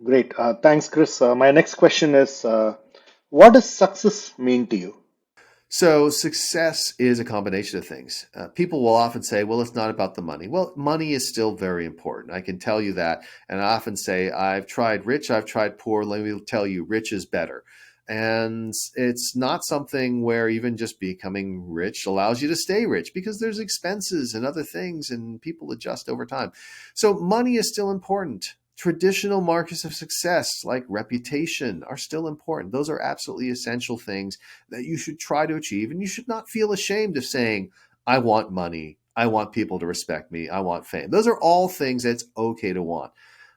Great. Thanks, Chris. My next question is, what does success mean to you? So, success is a combination of things. People will often say, well, it's not about the money. Well, money is still very important. I can tell you that. And I often say, I've tried rich, I've tried poor. Let me tell you, rich is better. And it's not something where even just becoming rich allows you to stay rich because there's expenses and other things, and people adjust over time. So, money is still important. Traditional markers of success, like reputation, are still important. Those are absolutely essential things that you should try to achieve. And you should not feel ashamed of saying, I want money. I want people to respect me. I want fame. Those are all things that's okay to want,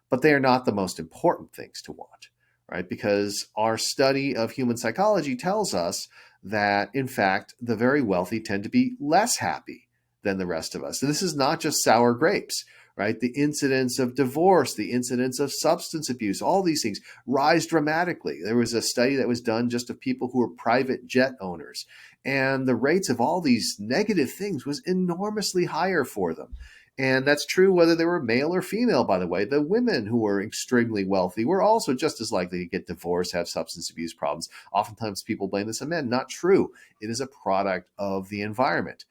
but they are not the most important things to want, right? Because our study of human psychology tells us that, in fact, the very wealthy tend to be less happy than the rest of us. And this is not just sour grapes, right? The incidence of divorce, the incidence of substance abuse, all these things rise dramatically. There was a study that was done just of people who were private jet owners, and the rates of all these negative things was enormously higher for them. And that's true whether they were male or female, by the way. The women who were extremely wealthy were also just as likely to get divorced, have substance abuse problems. Oftentimes people blame this on men. Not true. It is a product of the environment.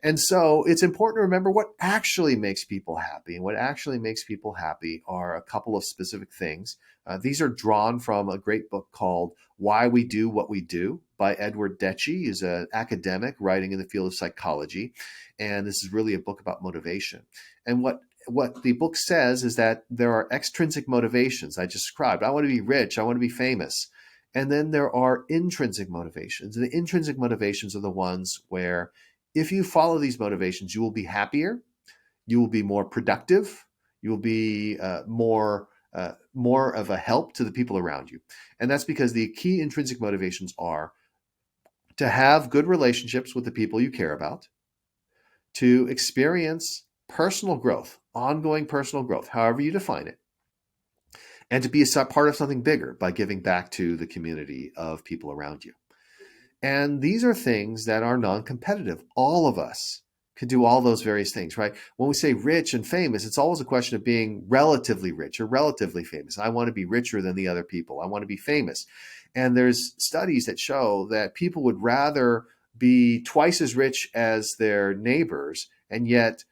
And so it's important to remember what actually makes people happy. And what actually makes people happy are a couple of specific things. These are drawn from a great book called Why We Do What We Do by Edward Deci. He's an academic writing in the field of psychology. And this is really a book about motivation. And what the book says is that there are extrinsic motivations I just described. I want to be rich. I want to be famous. And then there are intrinsic motivations. And the intrinsic motivations are the ones where if you follow these motivations, you will be happier, you will be more productive, you will be more of a help to the people around you. And that's because the key intrinsic motivations are to have good relationships with the people you care about, to experience personal growth, ongoing personal growth, however you define it, and to be a part of something bigger by giving back to the community of people around you. And these are things that are non competitive. All of us could do all those various things, right? When we say rich and famous, it's always a question of being relatively rich or relatively famous. I want to be richer than the other people. I want to be famous. And there's studies that show that people would rather be twice as rich as their neighbors and yet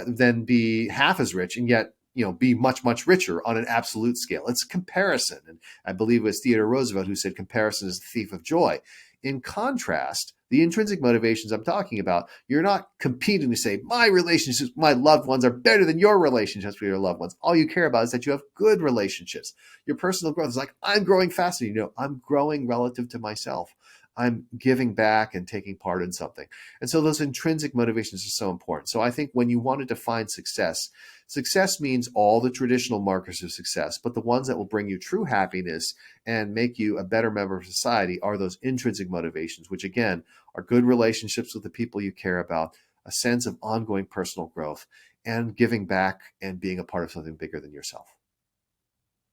than be half as rich and yet be much much richer on an absolute scale. It's comparison, and I believe it was Theodore Roosevelt who said comparison is the thief of joy. In contrast, the intrinsic motivations I'm talking about, you're not competing to say, my relationships with my loved ones are better than your relationships with your loved ones. All you care about is that you have good relationships. Your personal growth is like, I'm growing faster. I'm growing relative to myself. I'm giving back and taking part in something. And so those intrinsic motivations are so important. So I think when you want to define success, success means all the traditional markers of success, but the ones that will bring you true happiness and make you a better member of society are those intrinsic motivations, which again are good relationships with the people you care about, a sense of ongoing personal growth, and giving back and being a part of something bigger than yourself.